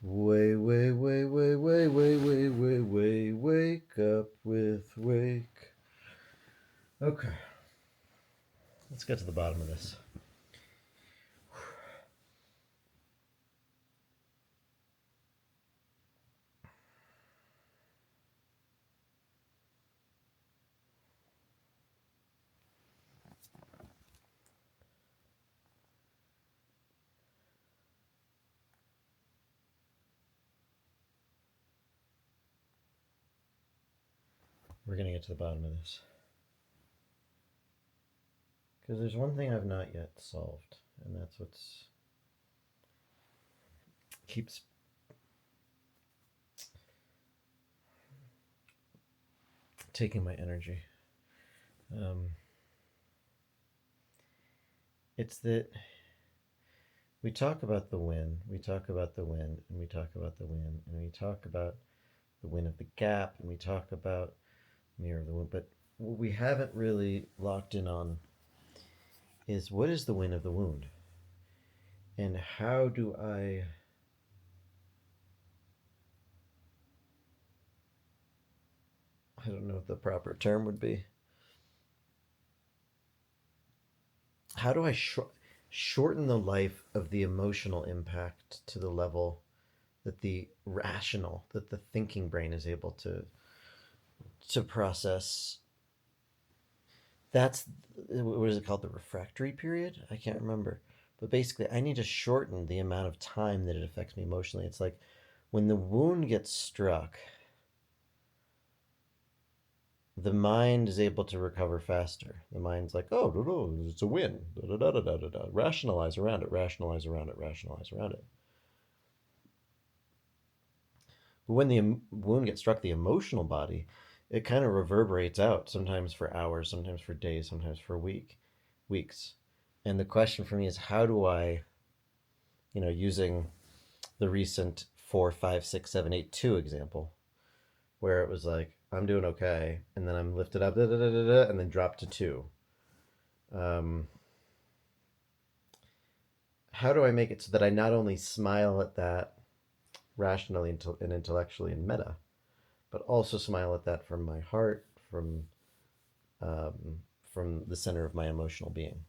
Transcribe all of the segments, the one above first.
Wake up with wake. Okay, let's get to the bottom of this. We're going to get to the bottom of this. Because there's one thing I've not yet solved, and that's what's keeps taking my energy. It's that we talk about the win, we talk about the win, and we talk about the win, and we talk about the win of the gap, and we talk about mirror of the wound. But what we haven't really locked in on is what is the win of the wound? And how do I don't know what the proper term would be. How do I shorten the life of the emotional impact to the level that the rational, that the thinking brain is able to process? That's, what is it called, the refractory period? I can't remember. But basically, I need to shorten the amount of time that it affects me emotionally. It's like when the wound gets struck, the mind is able to recover faster. The mind's like, oh, no, no, it's a win. Da, da, da, da, da, da. Rationalize around it, rationalize around it, rationalize around it. But when the wound gets struck, the emotional body, it kind of reverberates out, sometimes for hours, sometimes for days, sometimes for weeks. And the question for me is, how do I, using the recent 4, 5, 6, 7, 8, 2 example, where it was like, I'm doing okay, and then I'm lifted up, da, da, da, da, da, and then dropped to 2. How do I make it so that I not only smile at that rationally and intellectually and meta, but also smile at that from my heart, um, from the center of my emotional being?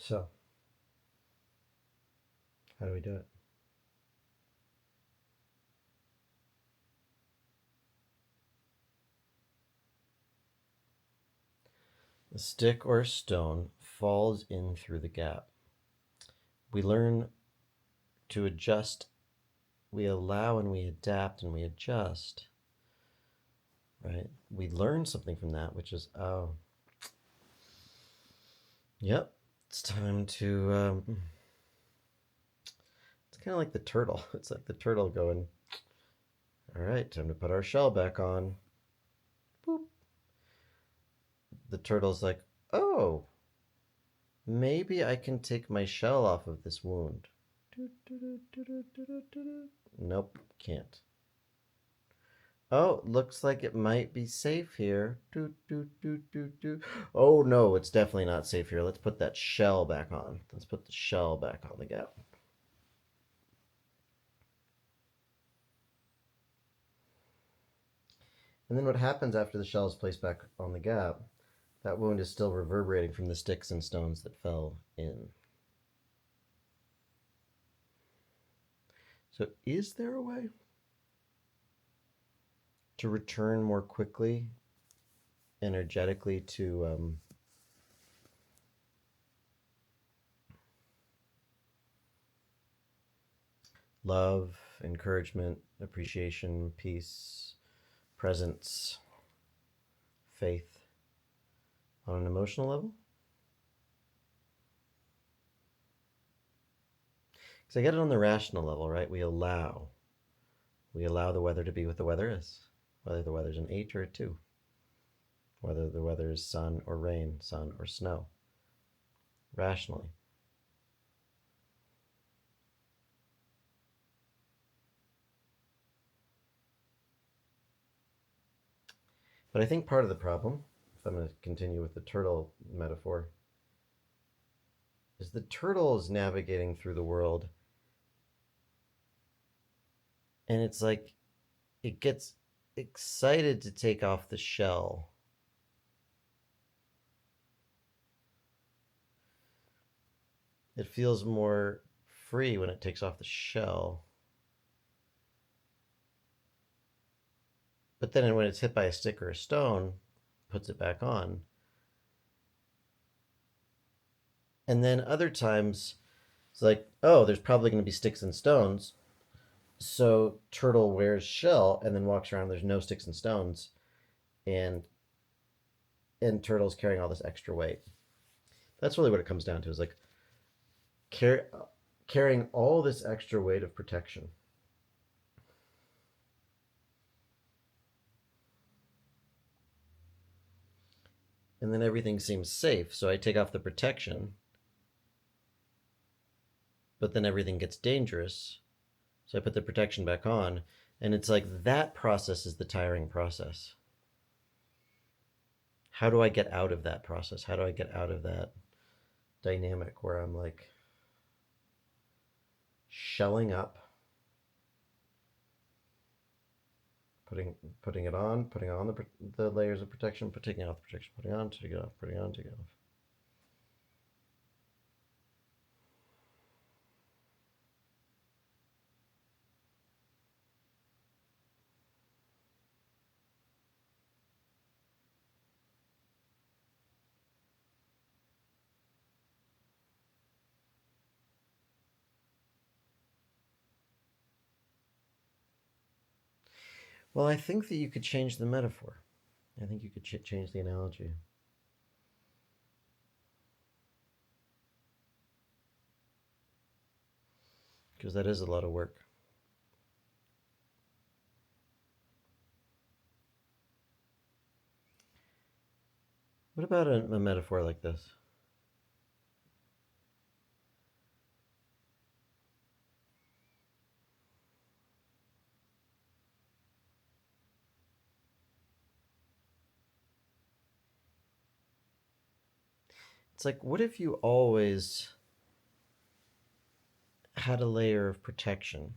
So, how do we do it? The stick or stone falls in through the gap. We learn to adjust, we allow and we adapt and we adjust, right? We learn something from that, which is, oh, yep, it's time to, it's kind of like the turtle. It's like the turtle going, all right, time to put our shell back on. Boop. The turtle's like, oh, maybe I can take my shell off of this wound. Nope, can't. Oh, looks like it might be safe here. Oh no, it's definitely not safe here. Let's put that shell back on. Let's put the shell back on the gap. And then what happens after the shell is placed back on the gap That wound is still reverberating from the sticks and stones that fell in. So, is there a way to return more quickly, energetically, to love, encouragement, appreciation, peace, presence, faith on an emotional level? Because I get it on the rational level, right? We allow. We allow the weather to be what the weather is, whether the weather's an 8 or a 2, whether the weather is sun or rain, sun or snow, rationally. But I think part of the problem, if I'm going to continue with the turtle metaphor, is the turtle is navigating through the world, and it's like it gets excited to take off the shell. It feels more free when it takes off the shell. But then when it's hit by a stick or a stone, puts it back on. And then other times, it's like, oh, there's probably going to be sticks and stones. So turtle wears shell and then walks around. There's no sticks and stones, and turtle's carrying all this extra weight. That's really what it comes down to. Is like carrying all this extra weight of protection. And then everything seems safe. So I take off the protection, but then everything gets dangerous. So I put the protection back on, and it's like that process is the tiring process. How do I get out of that process? How do I get out of that dynamic where I'm like shelling up, putting it on, putting on the layers of protection, taking off the protection, putting on, taking it off, putting on, taking it off. Well, I think that you could change the metaphor. I think you could change the analogy. Because that is a lot of work. What about a metaphor like this? It's like, what if you always had a layer of protection?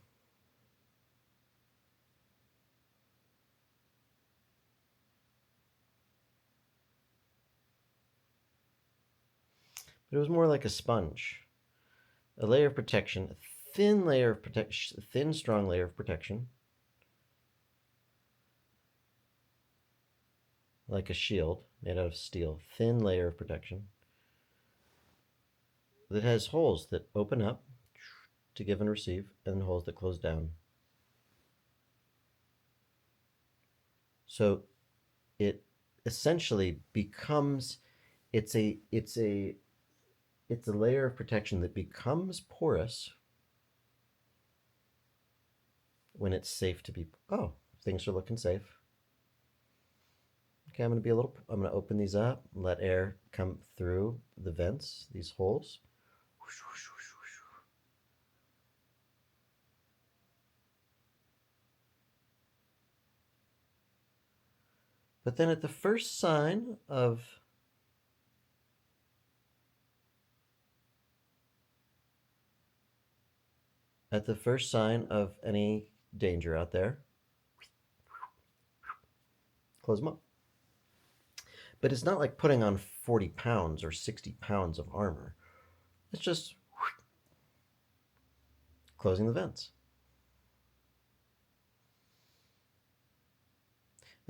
But it was more like a sponge. A layer of protection, a thin layer of protection, thin, strong layer of protection, like a shield made out of steel, thin layer of protection that has holes that open up to give and receive, and holes that close down. So it essentially becomes it's a layer of protection that becomes porous when it's safe to be. Oh, things are looking safe. Okay, I'm going to open these up, let air come through the vents, these holes. But then at the first sign of any danger out there, close them up. But it's not like putting on 40 pounds or 60 pounds of armor. It's just closing the vents.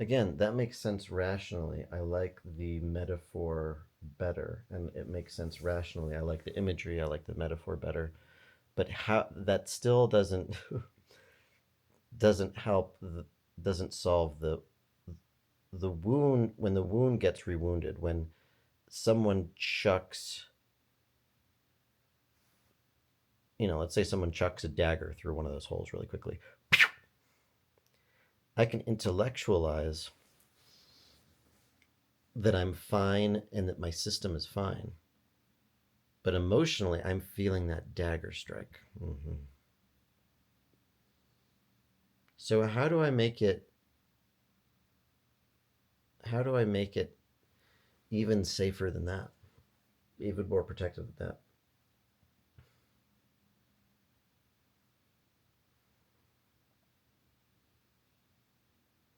Again, that makes sense rationally. I like the metaphor better, and it makes sense rationally. I like the imagery, I like the metaphor better. But how that still doesn't doesn't help doesn't solve the wound when the wound gets rewounded, when someone chucks, let's say someone chucks a dagger through one of those holes really quickly. I can intellectualize that I'm fine and that my system is fine. But emotionally, I'm feeling that dagger strike. Mm-hmm. So how do I make it even safer than that? Even more protective than that?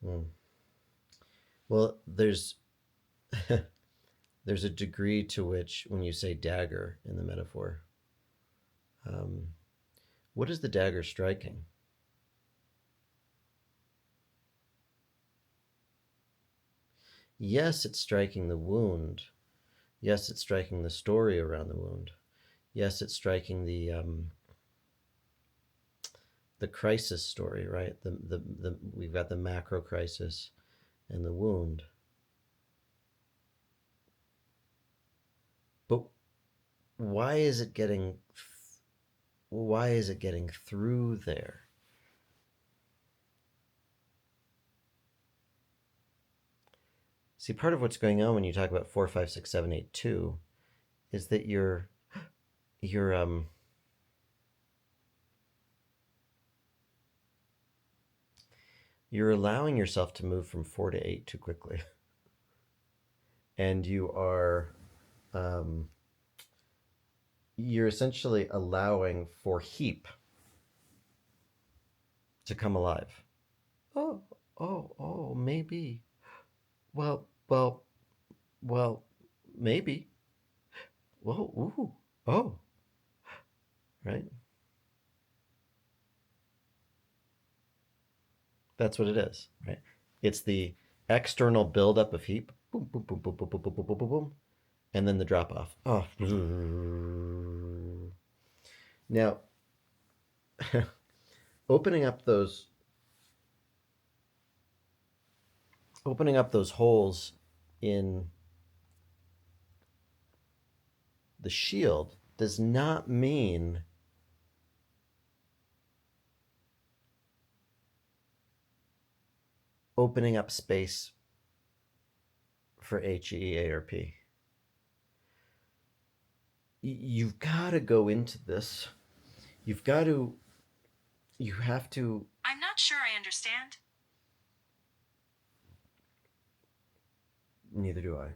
Mm. Well, there's a degree to which when you say dagger in the metaphor, um, what is the dagger striking? Yes, it's striking the wound. Yes, it's striking the story around the wound. Yes, it's striking the crisis story, right? The we've got the macro crisis and the wound. But why is it getting why is it getting through there? See, part of what's going on when you talk about 4, 5, 6, 7, 8, 2 is that you're you're allowing yourself to move from 4 to 8 too quickly, and um, you're essentially allowing for heap to come alive. Oh, maybe. Well, well, well, maybe. Whoa, ooh, oh, right. That's what it is, right? It's the external buildup of heat, boom, boom, boom, boom, boom, boom, boom, boom, boom, boom, boom, and then the drop off. Oh, now opening up those opening up those holes in the shield does not mean opening up space for HE, A, or P. You've got to go into this. You've got to. You have to. I'm not sure I understand. Neither do I.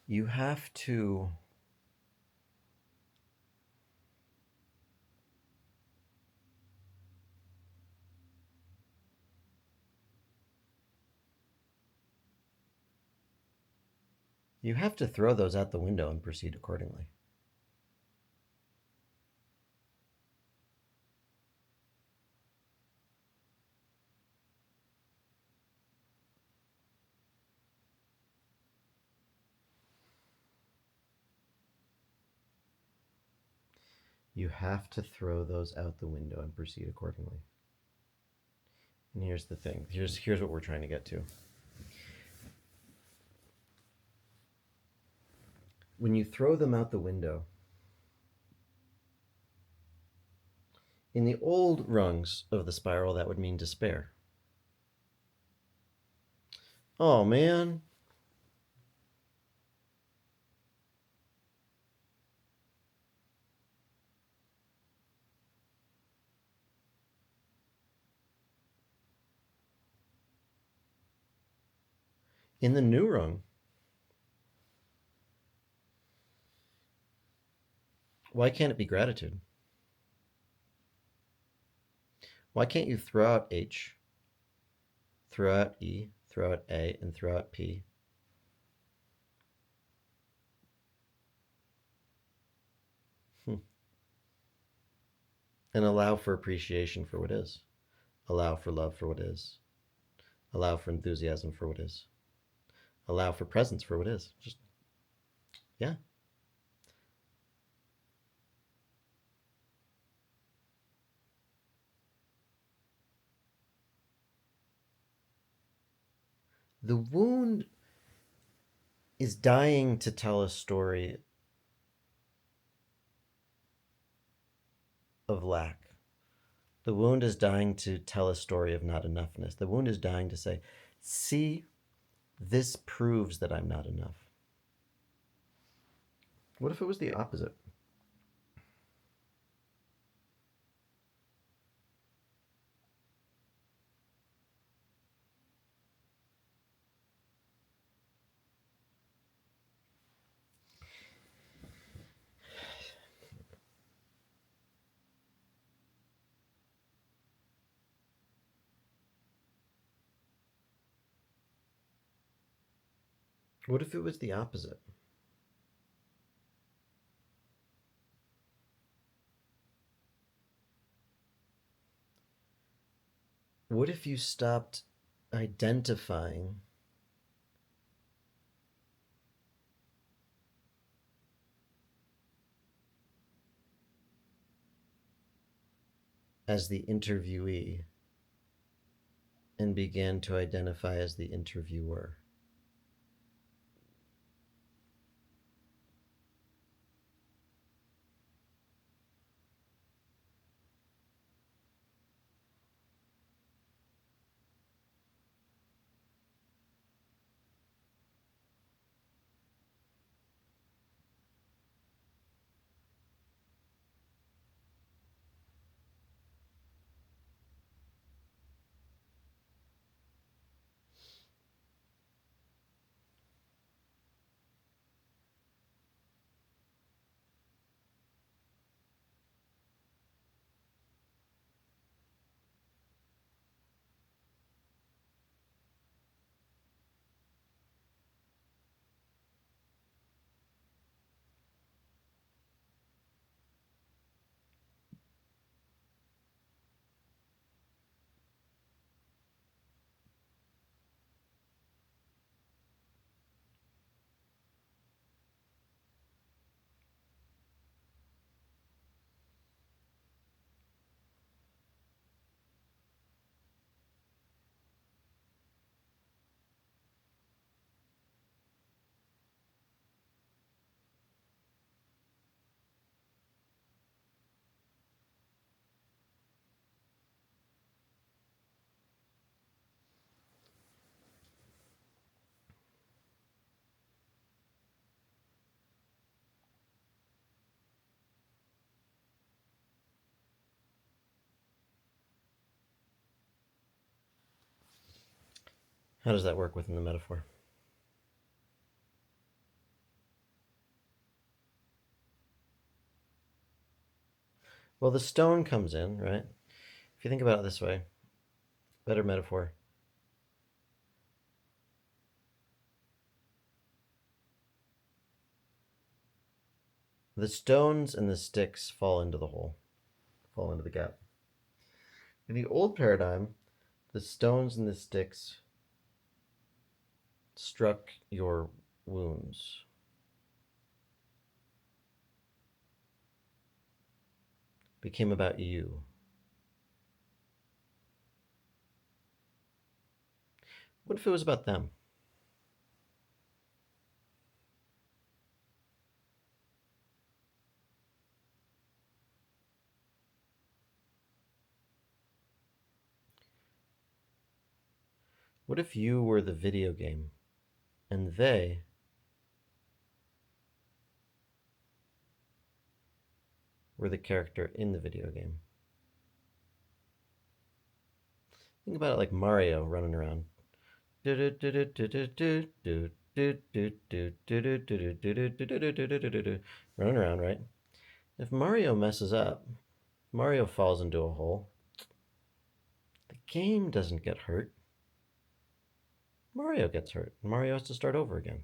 You have to. You have to throw those out the window and proceed accordingly. You have to throw those out the window and proceed accordingly. And here's the thing. Here's what we're trying to get to. When you throw them out the window, in the old rungs of the spiral, that would mean despair. Oh man. In the new rung, why can't it be gratitude? Why can't you throw out H, throw out E, throw out A, and throw out P? And allow for appreciation for what is. Allow for love for what is. Allow for enthusiasm for what is. Allow for presence for what is. Just, yeah. The wound is dying to tell a story of lack. The wound is dying to tell a story of not enoughness. The wound is dying to say, see, this proves that I'm not enough. What if it was the opposite? What if it was the opposite? What if you stopped identifying as the interviewee and began to identify as the interviewer? How does that work within the metaphor? Well, the stone comes in, right? If you think about it this way, better metaphor. The stones and the sticks fall into the hole, fall into the gap. In the old paradigm, the stones and the sticks struck your wounds. Became about you. What if it was about them? What if you were the video game and they were the character in the video game? Think about it like Mario running around. Running around, right? If Mario messes up, Mario falls into a hole. game doesn't get hurt. Mario gets hurt. Mario has to start over again.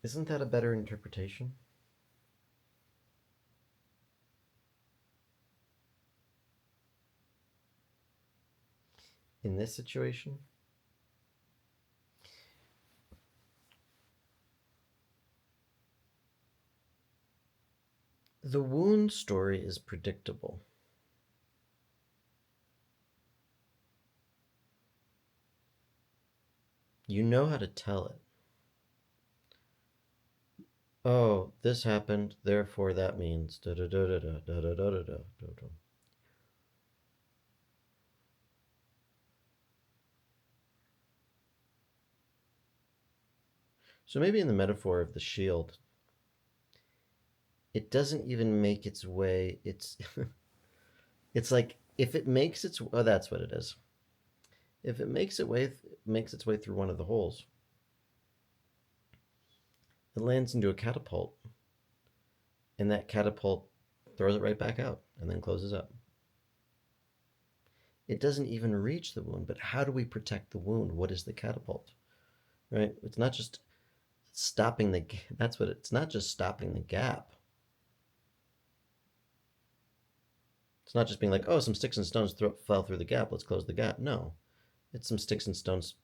Isn't that a better interpretation? In this situation? The wound story is predictable. You know how to tell it. Oh, this happened, therefore that means da da da da da da da da da da. So maybe in the metaphor of the shield, it doesn't even make its way. It's like if it makes its oh, that's what it is. If it makes its way through one of the holes, it lands into a catapult, and that catapult throws it right back out and then closes up. It doesn't even reach the wound, but how do we protect the wound? What is the catapult? Right? It's not just stopping the that's what it's not just stopping the gap. It's not just being like, oh, some sticks and stones fell through the gap, let's close the gap. No, it's some sticks and stones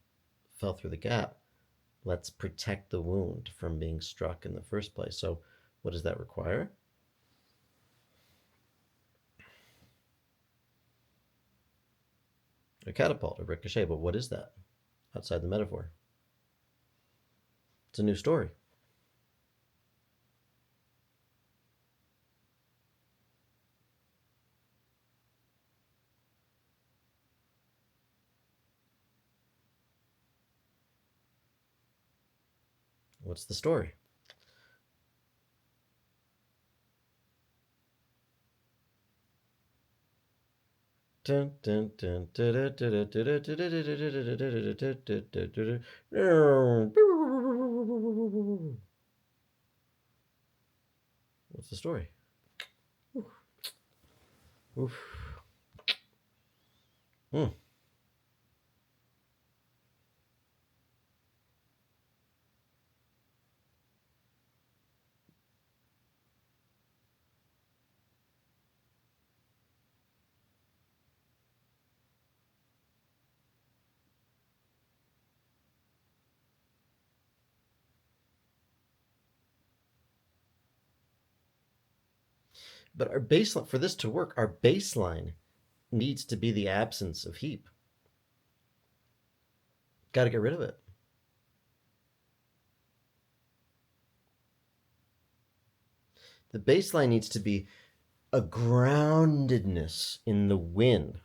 fell through the gap. Let's protect the wound from being struck in the first place. So what does that require? A catapult, a ricochet. But what is that outside the metaphor? It's a new story. What's the story? What's the story? Oof. Hmm. But our baseline, for this to work, our baseline needs to be the absence of heap. Got to get rid of it. The baseline needs to be a groundedness in the wind.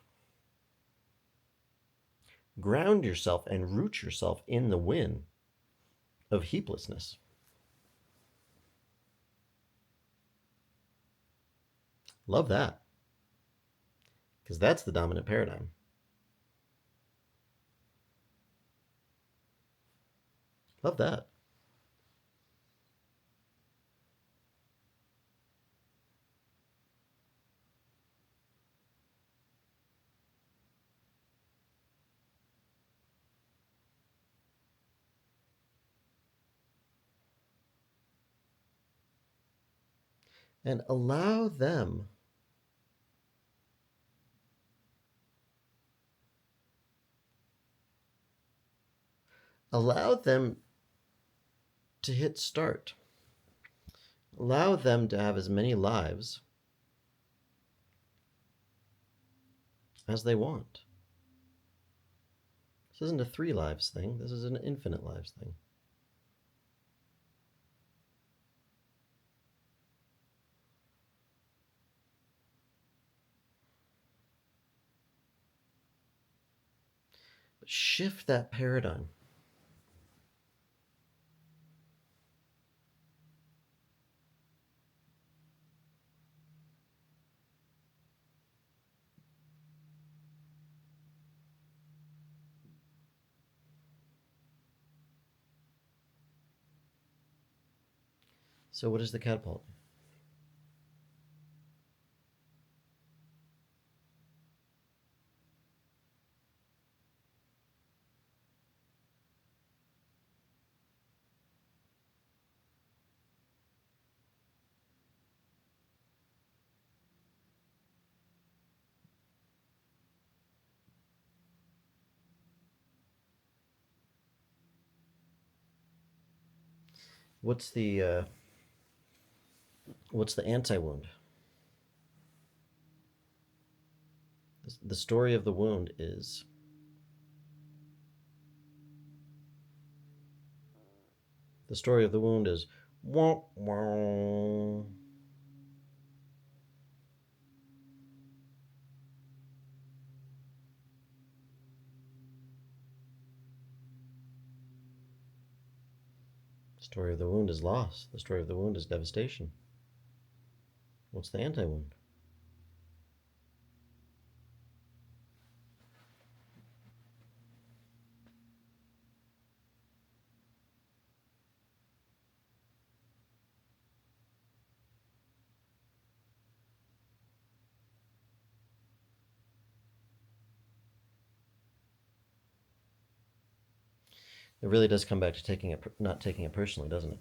Ground yourself and root yourself in the wind of heaplessness. Love that. Because that's the dominant paradigm. Love that. and allow them to hit start. Allow them to have as many lives as they want. This isn't a 3 lives thing. This is an infinite lives thing. But shift that paradigm. So what is the catapult? What's the what's the anti-wound? The story of the wound is the story of the wound is wah, wah. The story of the wound is loss. The story of the wound is devastation. What's the anti-wound? It really does come back to not taking it personally, doesn't it?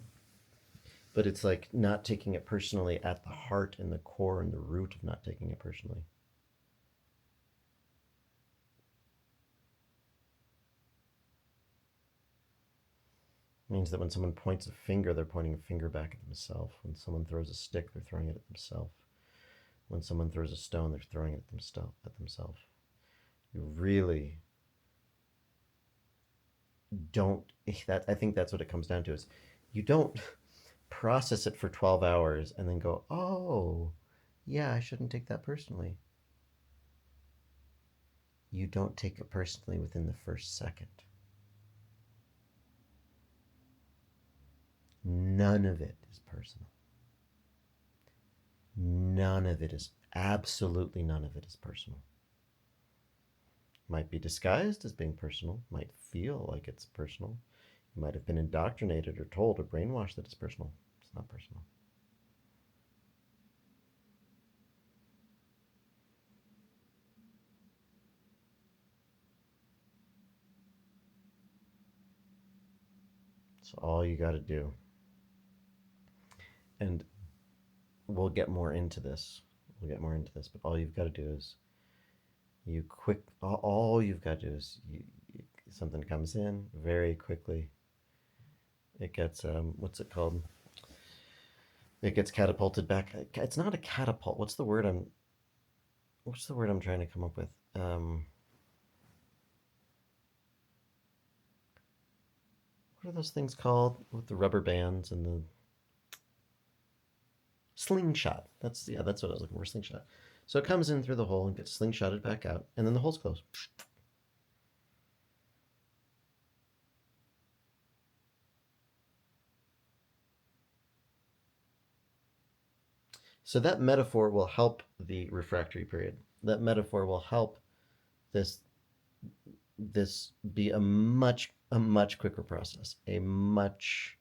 But it's like not taking it personally at the heart and the core and the root of not taking it personally. It means that when someone points a finger, they're pointing a finger back at themselves. When someone throws a stick, they're throwing it at themselves. When someone throws a stone, they're throwing it at themselves. You really don't. That I think that's what it comes down to is you don't process it for 12 hours and then go, oh, yeah, I shouldn't take that personally. You don't take it personally within the first second. None of it is personal. None of it is, absolutely none of it is personal. Might be disguised as being personal, might feel like it's personal. You might have been indoctrinated or told or brainwashed that it's personal. It's not personal. It's all you got to do. And we'll get more into this. But all you've got to do is all you've got to do is something comes in very quickly. It gets, what's it called? It gets catapulted back. It's not a catapult. What's the word I'm trying to come up with? What are those things called with the rubber bands and the slingshot? That's what I was looking for. Slingshot. So it comes in through the hole and gets slingshotted back out, and then the hole's closed. So that metaphor will help the refractory period. That metaphor will help this this be a much quicker process, a much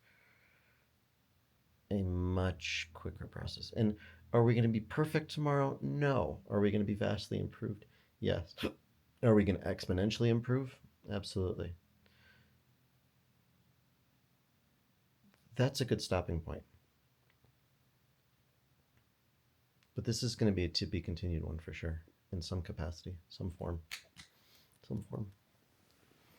quicker process. And are we going to be perfect tomorrow? No. Are we going to be vastly improved? Yes. Are we going to exponentially improve? Absolutely. That's a good stopping point. But this is going to be a to be continued one for sure, in some capacity, some form, some form.